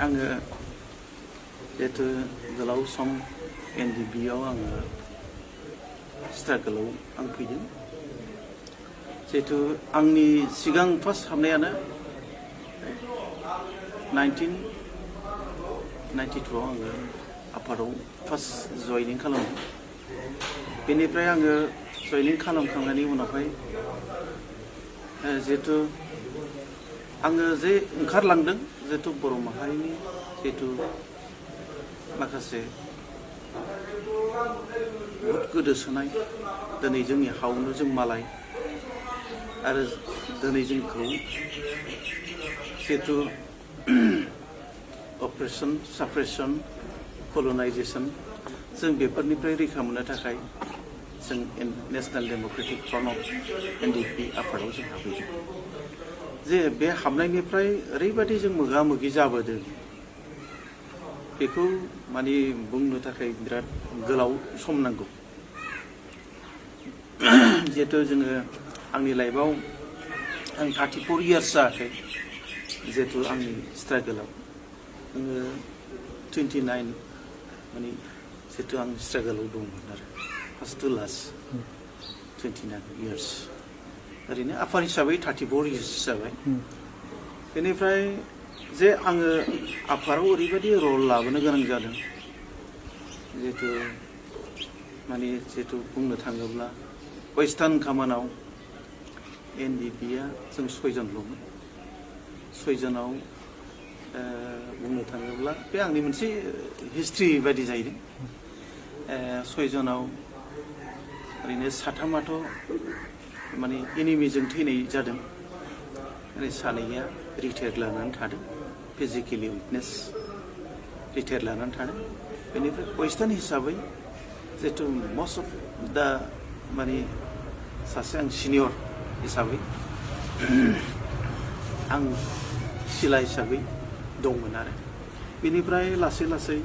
आङो जिहेतु गोलाव सम एनडिबिआव आङो स्ट्रागोलाव आं फैदों जिहेतु आंनि सिगां फार्स्ट हाबनायानो 1992 आङो आफादाव फार्स्ट जयनिं खालामदों बेनिफ्राय आङो जयनिं खालामखांनायनि उनावहाय जिहेतु आङो जे ओंखारलांदों जिहेतु बर' माहारिनि जिहेतु माखासे बहुद गोदोसोनाय दिनै जोंनि हावनो जों मालाय आरो दिनै जोंखौ जिहेतु अपारेशन साप्रेसन कलनाइजेसन जों बेफोरनिफ्राय रैखा मोननो थाखाय जों नेशनेल डेम'क्रेटिक फ्रन्ट अफ एनडिपि आफादाव जों हाबहैदों जे बे हाबनायनिफ्राय ओरैबायदि जों मोगा मोगि जाबोदों बेखौ माने बुंनो थाखाय बिराद गोलाव सम नांगौ जिहेतु जोङो आंनि लाइफआव आं 34 इयार्स जायाखै जिहेतु आंनि स्ट्रागोलाव आङो 29 माने जिहेतु आं स्ट्रागोलाव दंमोन आरो फार्स्ट टु लास्ट 29 इयार्स ओरैनो आफार हिसाबै 34 इयार्स जाबाय बेनिफ्राय जे आङो आफादाव ओरैबायदि रल लाबोनो गोनां जादों जिहेतु माने जिहेतु बुंनो थाङोब्ला वेस्टार्न कामानाव एनडिपिआ जों 6 जनल'मोन 6 जनाव बुंनो थाङोब्ला बे आंनि मोनसे हिस्ट्रि बायदि जाहैदों 6 जनाव ओरैनो 3आथ' माने एनिमिजों थैनाय जादों ओरै 2या रिटायार लानानै थादों फिजिकेलि उइकनेस रिटायार लानानै थादों बेनिफ्राय वेस्टार्न हिसाबै जिहेतु मस्ट अफ दा माने सासे आं सिनियर हिसाबै आं सिला हिसाबै दंमोन आरो बेनिफ्राय लासै लासै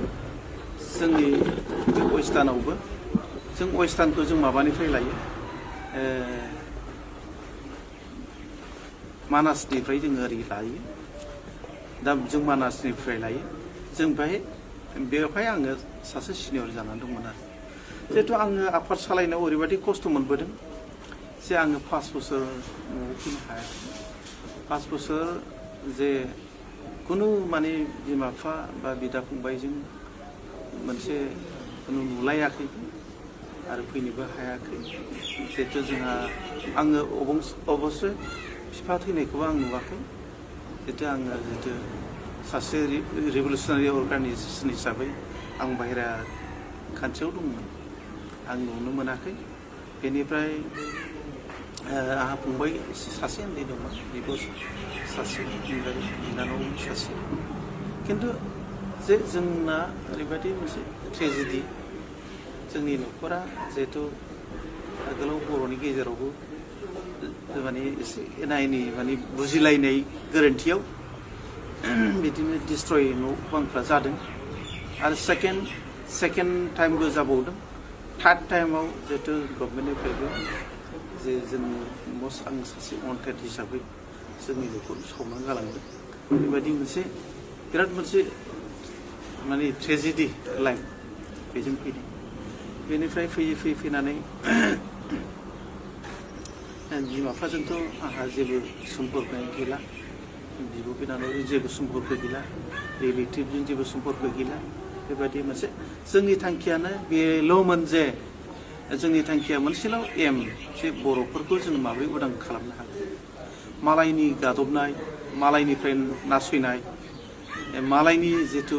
जोंनि बे वेस्टार्नावबो जों वेस्टार्नखौ जों माबानिफ्राय लायो मानासनिफ्राय जोङो ओरै लायो दा जों मानासनिफ्राय लायो जों बेवहाय आङो सासे सिनियर जानानै दंमोन आरो जिहेतु आङो आफाद सालायनायाव ओरैबायदि खस्थ' मोनबोदों जे आङो 5 बोसोर न'आव फैनो हायाखै 5 बोसोर जे खुनु माने बिमा बिफा बा बिदा फंबायजों मोनसे खुनु नुलायाखै आरो फैनोबो हायाखै जिहेतु जोंहा आङो अबस्से बिफा थैनायखौबो आं नुवाखै जिहेतु आङो जिहेतु सासे रिभलिउसनारि अर्गानाइजेसन हिसाबै आं बाहेरा कान्ट्रियाव दंमोन आं नुनो मोनाखै बेनिफ्राय आंहा फंबाय सासे उन्दै दंमोन बिब' सासे बिनानाव सासे खिन्थु जे जोंना ओरैबायदि मोनसे ट्रेजेडि जोंनि न'खरा जिहेतु आगोलाव बर'नि गेजेरावबो माने एसे एना एनि माने बुजिलायनाय गोरोन्थियाव बिदिनो डिस्ट्रय न' बांफ्रा जादों आरो सेकेन्ड टाइमबो जाबावदों थार्ड टाइमाव जिहेतु गभर्नमेन्टनिफ्रायबो जे जों आं सासे अनटेड हिसाबै जोंनि न'खौ सावनानै गालांदों बेबायदि मोनसे बिराद मोनसे माने ट्रेजेडि लाइफ बेजों फैदों बेनिफ्राय फैनानै बिमा बिफाजोंथ' आंहा जेबो सम्पर्क गैला बिब' बिनानावजों जेबो सम्पर्क गैला रिलेटिभजों जेबो सम्पर्क गैला बेबायदि मोनसे जोंनि थांखियानो बेल'मोन जे जोंनि थांखिया मोनसेल' एम जे बर'फोरखौ जों माबोरै उदां खालामनो हागोन मालायनि गादबनाय मालायनिफ्राय नासयनाय मालायनि जिथु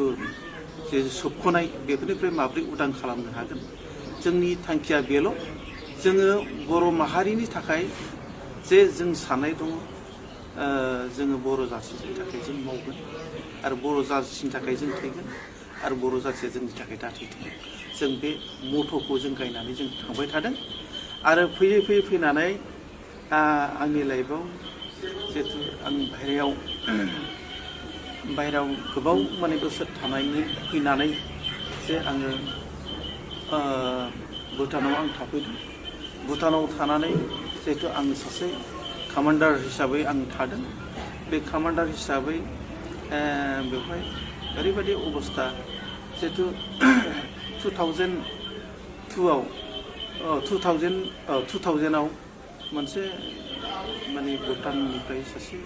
जे सोबख'नाय बेफोरनिफ्राय माबोरै उदां खालामनो हागोन जोंनि थांखिया बेल' जोङो बर' माहारिनि थाखाय जे जों साननाय दङ जोङो बर' जाथिनि थाखाय जों मावगोन आरो बर' जाथिनि थाखाय जों थैगोन आरो बर' जाथिया जोंनि थाखाय दा थैथों जों बे मथ'खौ जों गायनानै जों थांबाय थादों आरो फैनानै आंनि लाइफआव जिहेतु आं बाहेरायाव गोबाव माने बोसोर फैनानै जे आङो भुटानाव आं थाफैदों भुटानाव थानानै जिहेतु आं सासे कामान्डार हिसाबै आं थादों बे कामान्डार हिसाबै बेवहाय ओरैबायदि अबस्था जिहेतु 2000आव मोनसे माने भुटाननिफ्राय सासे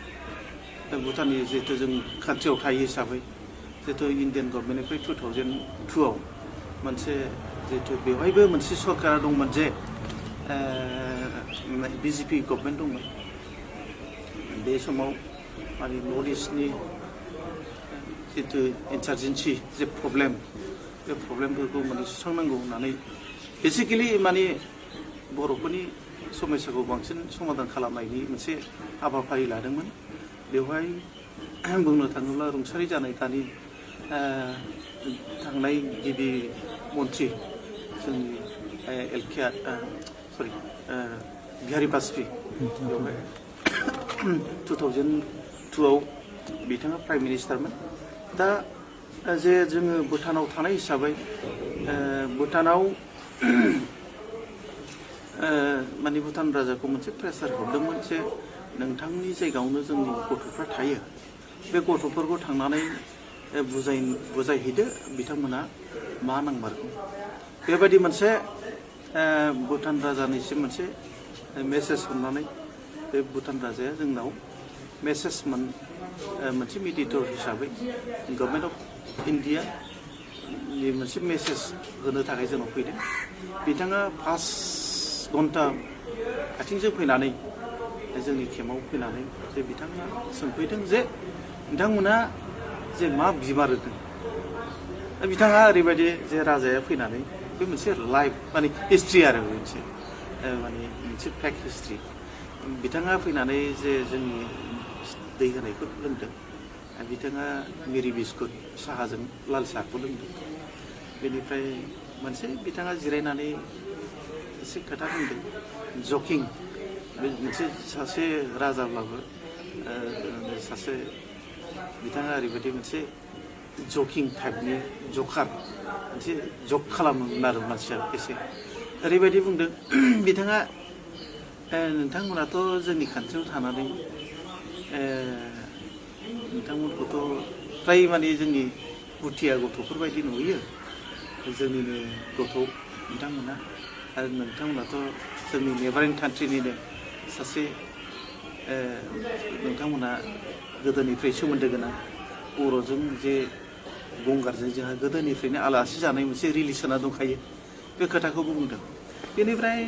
भुटाननि जिहेतु जों खाथियाव थायो हिसाबै जिहेतु इण्डियान गभर्नमेन्टनिफ्राय 2002आव मोनसे जिहेतु बेवहायबो मोनसे सरकारा दंमोन जे बिजेपि गभर्नमेन्ट दंमोन बे समाव माने नर्थ इस्टनि जिहेतु इन्सार्जेन्सि जे प्रब्लेम बे प्रब्लेमफोरखौ माने सुस्रांनांगौ होननानै बेसिकेलि माने बर'फोरनि समस्याखौ बांसिन समाधान खालामनायनि मोनसे हाबाफारि लादोंमोन बेवहाय बुंनो थाङोब्ला रुंसारि जानाय दानि थांनाय गिबि मन्त्रि जोंनि बिहारि बाजपेयी बेवहाय 2002आव बिथाङा प्राइम मिनिस्टारमोन दा जे जोङो भुटानाव थानाय हिसाबै भुटानाव माने भुटान राजाखौ मोनसे प्रेसार हरदोंमोन जे नोंथांनि जायगायावनो जोंनि गथ'फ्रा थायो बे गथ'फोरखौ थांनानै बुजायहैदो बिथांमोना मा नांमारगौ बेबायदि मोनसे भुटान राजानिसिम मोनसे मेसेज हरनानै बे भुटान राजाया जोंनाव मेसेज मोनसे मिडिएटर हिसाबै गभर्नमेन्ट अफ इन्डियानि मोनसे मेसेज होनो थाखाय जोंनाव फैदों बिथाङा 5 घन्टा आथिंजों फैनानै जोंनि केम्पआव फैनानै जे बिथाङा सोंफैदों जे नोंथांमोना जे मा बिमारोदों बिथाङा ओरैबायदि जे राजाया फैनानै बे मोनसे लाइफ माने हिस्ट्रि आरो मोनसे माने मोनसे फेक हिस्ट्रि बिथाङा फैनानै जे जोंनि दै होनायखौ लोंदों बिथाङा मेरि बिस्कुट साहाजों लाल साहाखौ लोंदों बेनिफ्राय मोनसे बिथाङा जिरायनानै एसे खोथा बुंदों जकिं बे मोनसे सासे राजाब्लाबो सासे बिथाङा ओरैबायदि मोनसे जकिं टाइपनि जकार मोनसे जक खालामोमोन आरो मानसिया एसे ओरैबायदि बुंदों बिथाङा नोंथांमोनाथ' जोंनि कान्ट्रियाव थानानै नोंथांमोनखौथ' फ्राय माने जोंनि भुटिया गथ'फोरबायदि नुयो जोंनिनो गथ' बिथांमोना आरो नोंथांमोनाथ' जोंनि नेबारिं कान्ट्रिनिनो सासे नोंथांमोना गोदोनिफ्राय सोमोन्दो गोनां बर'जों जे गंगारजों जोंहा गोदोनिफ्रायनो आलासि जानाय मोनसे रिलेसना दंखायो बे खोथाखौबो बुंदों बेनिफ्राय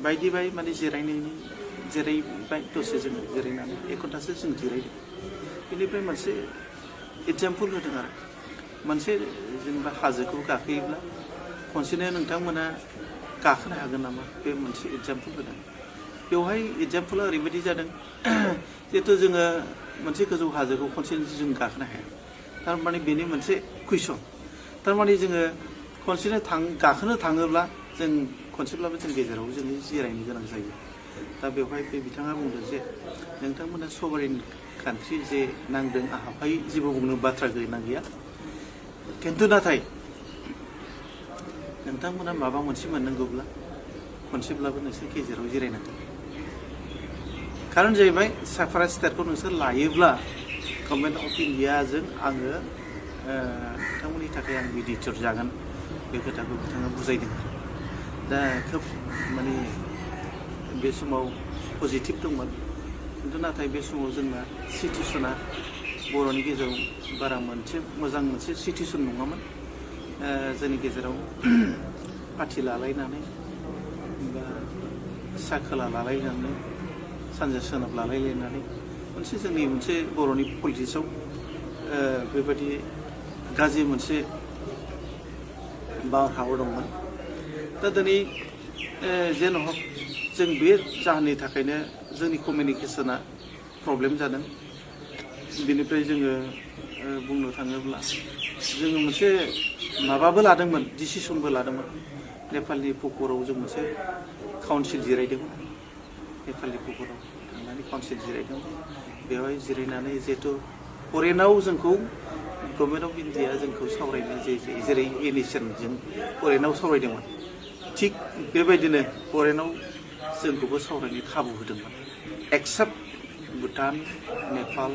बाय माने जिरायबाय दसे जोङो जिरायनानै 1 घन्टासो जों जिरायदों बेनिफ्राय मोनसे एग्जाम्पल होदों आरो मोनसे जेनेबा हाजोखौ गाखोयोब्ला खनसेनो नोंथांमोना गाखोनो हागोन नामा बे मोनसे एग्जाम्पल होदों बेवहाय एग्जाम्पला ओरैबायदि जादों जिहेथु जोङो मोनसे गोजौ हाजोखौ खनसेनो जों गाखोनो हाया थारमाने बेनि मोनसे कुइसन थारमाने जोङो खनसेनो गाखोनो थाङोब्ला जों खनसेब्लाबो जों गेजेराव जोङो जिरायनो गोनां जायो दा बेवहाय बे बिथाङा बुंदों जे नोंथांमोना सभारेन कान्ट्रि जे नांदों आहाफाय जेबो बुंनो बाथ्रा गोनां गैया खिन्थु नाथाय नोंथांमोना माबा मोनसे मोननांगौब्ला खनसेब्लाबो नोंसोर गेजेराव जिरायनांगोन खारन जाहैबाय सेपारेट स्टेटखौ नोंसोर लायोब्ला गभर्नमेन्ट अफ इन्डियाजों आङो नोंथांमोननि थाखाय आं मिडिएटर जागोन बे खोथाखौ बिथाङा बुजायदों दा खोब माने बे समाव पजिटिभ दंमोन खिन्थु नाथाय बे समाव जोंना सिटुएसना बर'नि गेजेराव बारा मोजां मोनसे सिटुएसन नङामोन जोंनि गेजेराव पार्टि लालायनानै बा साखोला लालायनानै सानजा सोनाब लालायलायनानै जोंनि मोनसे बर'नि पलिटिक्सआव बेबायदि गाज्रि मोनसे बारहावा दंमोन दा दिनै जेन' हक जों बे जाहोननि थाखायनो जोंनि कमिउनिकेसना प्रब्लेम जादों बेनिफ्राय जोङो बुंनो थाङोब्ला जोङो मोनसे माबाबो लादोंमोन डिसिसनबो लादोंमोन नेपालनि पकराव जों मोनसे काउन्सिल जिरायदोंमोन नेपालनि पकराव थांनानै काउन्सिल जिरायदोंमोन बेवहाय जिरायनानै जिहेतु फरेनाव जोंखौ गभर्नमेन्ट अफ इन्डिया जोंखौ सावरायनो जेरै एनिसनजों फरेनाव सावरायदोंमोन थिग बेबायदिनो फरेनाव जोंखौबो सावरायनो खाबु होदोंमोन एक्सेप्ट भुटान नेपाल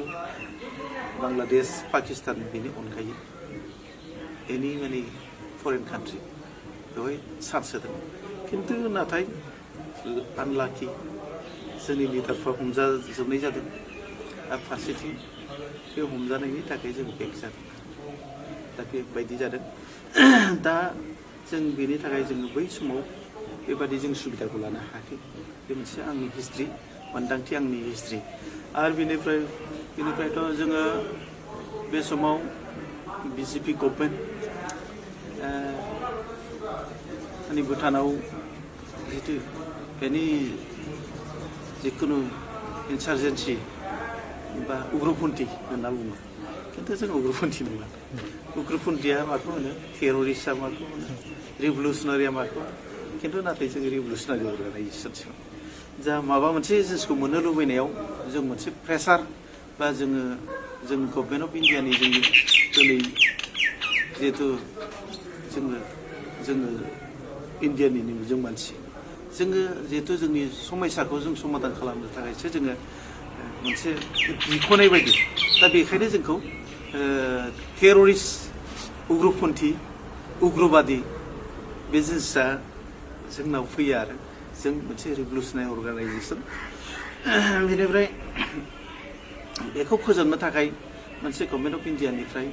बांलादेश पाकिस्तान बेनि अनगायै एनि माने फरेन कान्ट्रि बेवहाय चान्स होदों खिन्थु नाथाय आनलाकि जोंनि लिडारफ्रा हमजाजोबनाय जादों आरो फारसेथिं बे हमजानायनि थाखाय जों बेक जादों दा बेबायदि जादों दा जों बेनि थाखाय जोङो बै समाव बेबादि जों सुबिदाखौ लानो हायाखै बे मोनसे आंनि हिस्ट्रि मोन्दांथि आंनि हिस्ट्रि आरो बेनिफ्रायथ' जोङो बे समाव बिजेपि गभर्नमेन्ट माने भुटानाव जितु बेनि जिखुनु इन्सारजेन्सि बा उग्रपन्थी होनना बुङो खिन्थु जों उग्रपन्थी नङा उग्रपन्थीया माखौ होनो टेररिस्टआ माखौ होनो रिभलुसनारिया माखौ खिन्थु नाथाय जों रिभलुसनारि अर्गानाइजेसनसो जा माबा मोनसे जिनिसखौ मोननो लुबैनायाव जों मोनसे प्रेसार बा जों गभर्नमेन्ट अफ इन्डियानि जोंनि दिनै जिहेतु जोङो इन्डियानिनो जों मानसि जोङो जिहेतु जोंनि समस्याखौ जों समाधान खालामनो थाखायसो जोङो मोनसे बिख'नाय बायदि दा बेखायनो जोंखौ टेररिस्ट उग्रपन्थी उग्रबादि बे जिनिसा जोंनाव फैयो आरो जों मोनसे रिभलुसनारि अर्गानाइजेसन बेनिफ्राय बेखौ फोजोबनो थाखाय मोनसे गभर्नमेन्ट अफ इन्डियानिफ्राय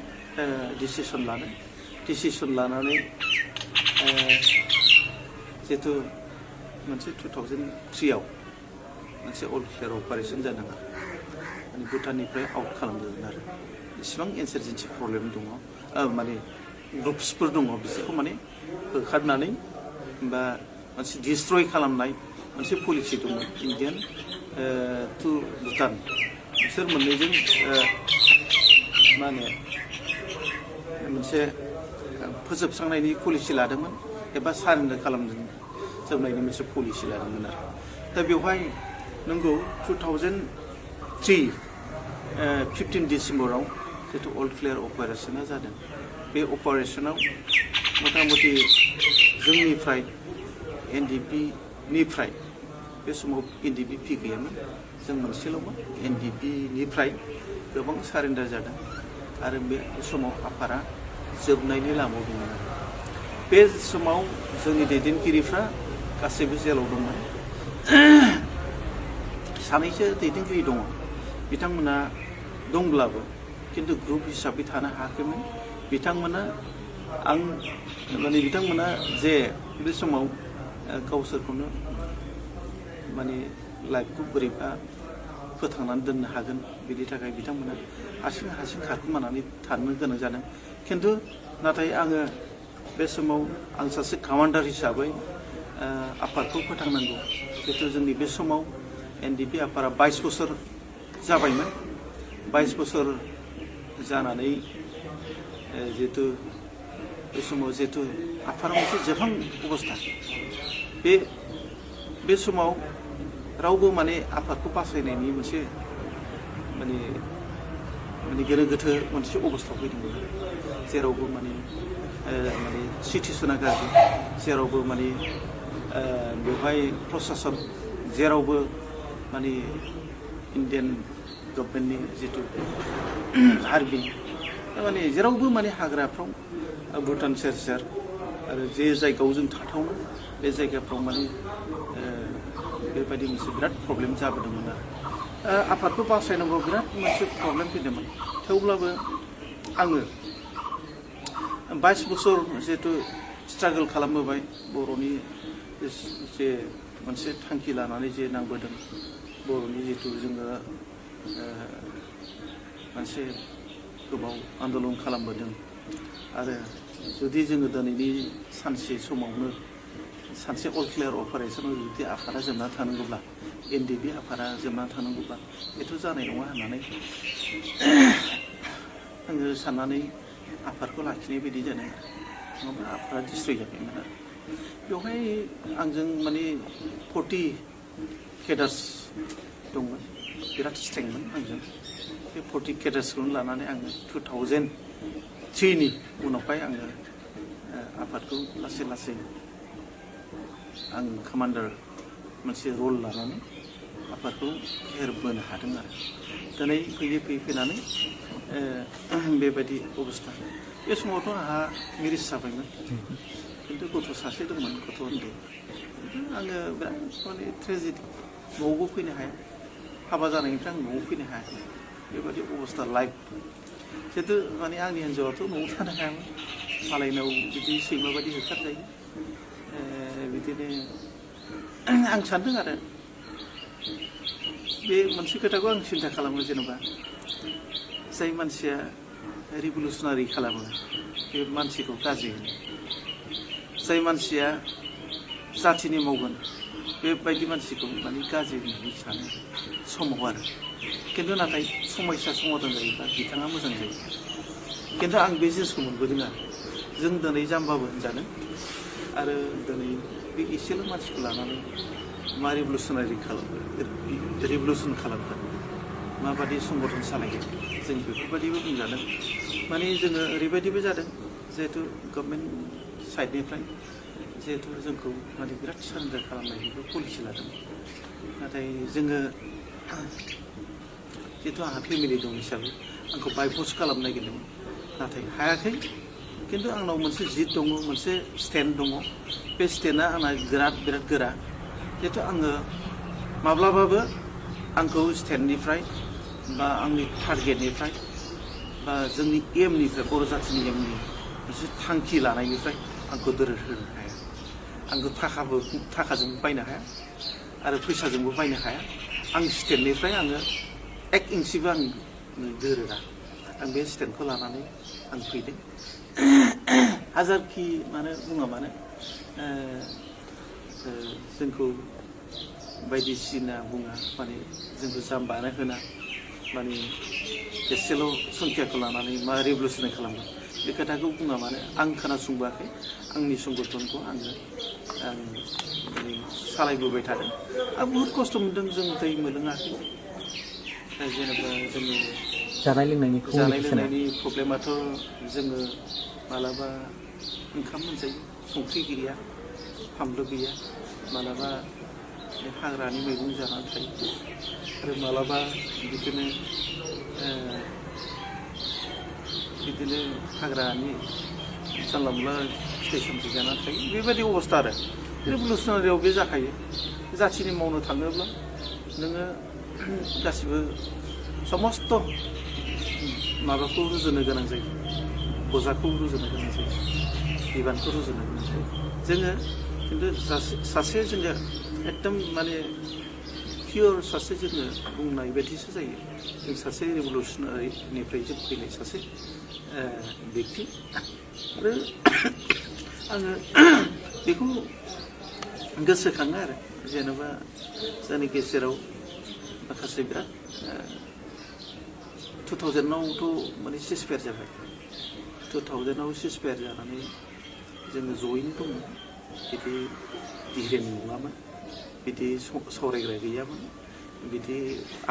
डिसिसन लानानै जिहेतु मोनसे 2003आव मोनसे अल क्लियार अपारेसन जादों माने भुटाननिफ्राय आउट खालामदोंमोन आरो इसिबां इन्सारजेन्सि प्रब्लेम दङ माने ग्रुप्सफोर दङ बिसोरखौ माने होखारनानै बा मोनसे डिस्ट्रय खालामनाय मोनसे पलिसि दंमोन इन्डियान टु भुटान बिसोर मोननैजों मा होनो मोनसे फोजोबस्रांनायनि पलिसि लादोंमोन एबा सारेन्डार खालामजोबनायनि मोनसे पलिसि लादोंमोन आरो दा बेवहाय नंगौ 2003 15 डिसेम्बराव जितु अल क्लियार अपारेसना जादों बे अपारेसनाव मथा मथि जोंनिफ्राय एनडिपिनिफ्राय बे समाव एनडिपिपि गैयामोन जों मोनसेल'मोन एनडिपिनिफ्राय गोबां सारेन्डार जादों आरो बे समाव आफादा जोबनायनि लामायाव दंमोन बे समाव जोंनि दैदेनगिरिफ्रा गासैबो जेलाव दंमोन सानैसो दैदेनगिरि दङ बिथांमोना दंब्लाबो खिन्थु ग्रुप हिसाबै थानो हायाखैमोन बिथांमोना जे बे समाव गावसोरखौनो माने लाइफखौ बोरैबा फोथांनानै दोननो हागोन बिनि थाखाय बिथांमोना हारसिं खारखोमानानै थानो गोनां जादों खिन्थु नाथाय आङो बे समाव आं सासे कमान्डार हिसाबै आफादखौ फोथांनांगौ जिहेतु जोंनि बे समाव एनडिपि आफादा 22 बोसोर जाबायमोन 22 बोसोर जानानै जिहेतु बे समाव जिहेतु आफादा मोनसे जोबहां अबस्था बे समाव रावबो माने आफादखौ बासायनायनि मोनसे माने गोनो गोथो मोनसे अबस्थायाव फैदोंमोन जेरावबो माने सिटुएसना गाज्रि जेरावबो माने बेवहाय प्रशासन जेरावबो माने इन्डियान गभर्नमेन्टनि जितु आर्मि माने जेरावबो माने हाग्राफ्राव भुटान सेर आरो जे जायगायाव जों थाथावना बे जायगाफ्राव माने बेबायदि मोनसे बिराद प्रब्लेम जाबोदोंमोन आरो आफादखौ बासायनांगौ बिराद मोनसे प्रब्लेम फैदोंमोन थेवब्लाबो आङो 22 बोसोर जिहेतु स्ट्रागल खालामबोबाय बर'नि जे मोनसे थांखि लानानै जे नांबोदों बर'नि जितु जोङो मोनसे गोबाव आन्दलन खालामबोदों आरो जुदि जोङो दिनैनि सानसे समावनो सानसे अल क्लियार अपारेसनाव जुदि आफादा जोबनानै थानांगौब्ला एनडिपि आफादा जोबनानै थानांगौब्ला बेथ' जानाय नङा होननानै आङो साननानै आफादखौ लाखिनाय बायदि जादों नङाबा आफादा डिस्ट्रय जाबायमोन आरो बेवहाय आंजों माने 40 केडार्स दंमोन बिराद स्ट्रेंमोन आंजों बे 40 केडार्सखौनो लानानै आङो 2003नि उनावहाय आङो आफादखौ लासै आं कमान्डार मोनसे रल लानानै आफादखौ फेहेरबोनो हादों आरो दिनै फैनानै बेबायदि अबस्था बे समावथ' आंहा मेरिज जाबायमोन खिन्थु गथ' सासे दंमोन गथ' उन्दै आङो बिराद माने ट्रेजेडि न'आवबो फैनो हाया हाबा जानायनिफ्राय आं न'आव फैनो हायाखै बेबायदि अबस्था लाइफ जिहेतु माने आंनि हिन्जावाथ' न'आव थानो हायामोन मालायनाव बिदि सैमा बायदि होखारजायो बिदिनो आं सानदों आरो बे मोनसे खोथाखौ आं सिन्था खालामो जेनेबा जाय मानसिया रिभलुसनारि खालामो बे मानसिखौ गाज्रि होनो जाय मानसिया जाथिनि मावगोन बेबायदि मानसिखौ माने गाज्रि होननानै सानो समाव आरो खिन्थु नाथाय समस्या समाधान जायोबा बिथाङा मोजां जायो खिन्थु आं बे जिनिसखौ मोनबोदों आरो जों दिनै जाम्बाबो होनजादों आरो दिनै बे एसेल' मानसिखौ लानानै मा रिभलुसनारि रिभलुसन खालामगोन माबादि संगठन सालायगोन जों बेफोरबायदिबो बुंजादों माने जोङो ओरैबायदिबो जादों जिहेतु गभर्नमेन्ट साइडनिफ्राय जिहेतु जोंखौ माने बिराद सारेन्डार खालामनायनिबो पलिसि लादों नाथाय जोङो जिहेतु आंहा फेमिलि दं हिसाबै आंखौ बायफर्स खालामनो नागिरदोंमोन नाथाय हायाखै खिन्थु आंनाव मोनसे जिद दङ मोनसे स्टेन्ड दङ बे स्टेन्डआ आंना बिराद गोरा जिहेतु आङो माब्लाबाबो आंखौ स्टेन्डनिफ्राय बा आंनि टारगेटनिफ्राय बा जोंनि एमनिफ्राय बर' जाथिनि एमनि मोनसे थांखि लानायनिफ्राय आंखौ दोरोद होनो हाया आंखौ थाखाजोंबो बायनो हाया आरो फैसाजोंबो बायनो हाया आं स्टेन्डनिफ्राय आङो 1 इन्सिबो आं दोरोदा आं बे स्टेन्डखौ लानानै आं फैदों हाजारखि मानो बुङा मानो जोंखौ बायदिसिना बुङा माने जोंखौ जाम्बानो होना माने एसेल' संख्याखौ लानानै मा रिभलुसन खालामगोन बे खोथाखौ बुङा मानो आं खोनासंबोआखै आंनि संगठनखौ आं माने सालायबोबाय थादों आं बुहुद खस्थ' मोन्दों जों दै मोनलोङाखै जेनेबा जोङो जानाय लोंनायनि प्रब्लेमाथ' जोङो मालाबा ओंखाम मोनजायो संख्रि गैया फानलु गैया मालाबा हाग्रानि मैगं जानानै थायो आरो मालाबा बिदिनो हाग्रानि जानला मोनला फिथाइ सामथाइ जानानै थायो बेबायदि अबस्था आरो रिभलुसनारियाव बे जाखायो जाथिनि मावनो थाङोब्ला नोङो गासिबो समस्त माबाखौ रुजुनो गोनां जायो बजाखौ रुजुनो गोनां जायो बिबानखौ रुजुनो गोनां जायो जोङो खिन्थु सासे जोङो एकदम माने पियर सासे जोङो बुंनाय बायदिसो जायो जों सासे रिभलुसनारिनिफ्राय जों फैनाय सासे बेक्ति आरो आङो बेखौ गोसोखाङो आरो जेनेबा जोंनि गेजेराव माखासे बिराद 2000आवथ' माने सिसफायार जाबाय 2000आव सिसफायार जानानै जोङो जयैनो दंमोन बिदि धिरेन नङामोन बिदि सावरायग्रा गैयामोन बिदि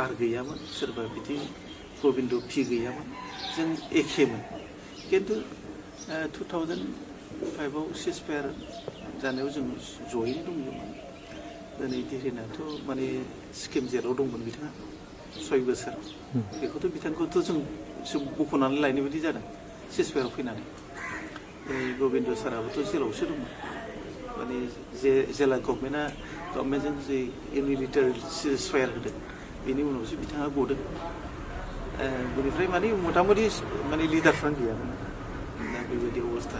आर गैयामोन सोरबा बिदि गबिन्द पि गैयामोन जों एखेमोन खिन्थु 2005आव सिसफायार जानायाव जों जयैनो दंमोन दिनै धिरेनाथ' माने स्किम जेराव दंमोन बिथाङा 6 बोसोर बेखौथ' बिथांखौथ' जों बख'नानै लायनाय बायदि जादों सिसफायाराव फैनानै गबिन्द साराबोथ' जेलावसो दंमोन माने जेला गभर्नमेन्टजों जे इउनिलिटारि सिसफायार होदों बेनि उनावसो बिथाङा गदों बेनिफ्राय माने मथा मथि माने लिडारफ्रानो गैयामोन दा बेबायदि अबस्था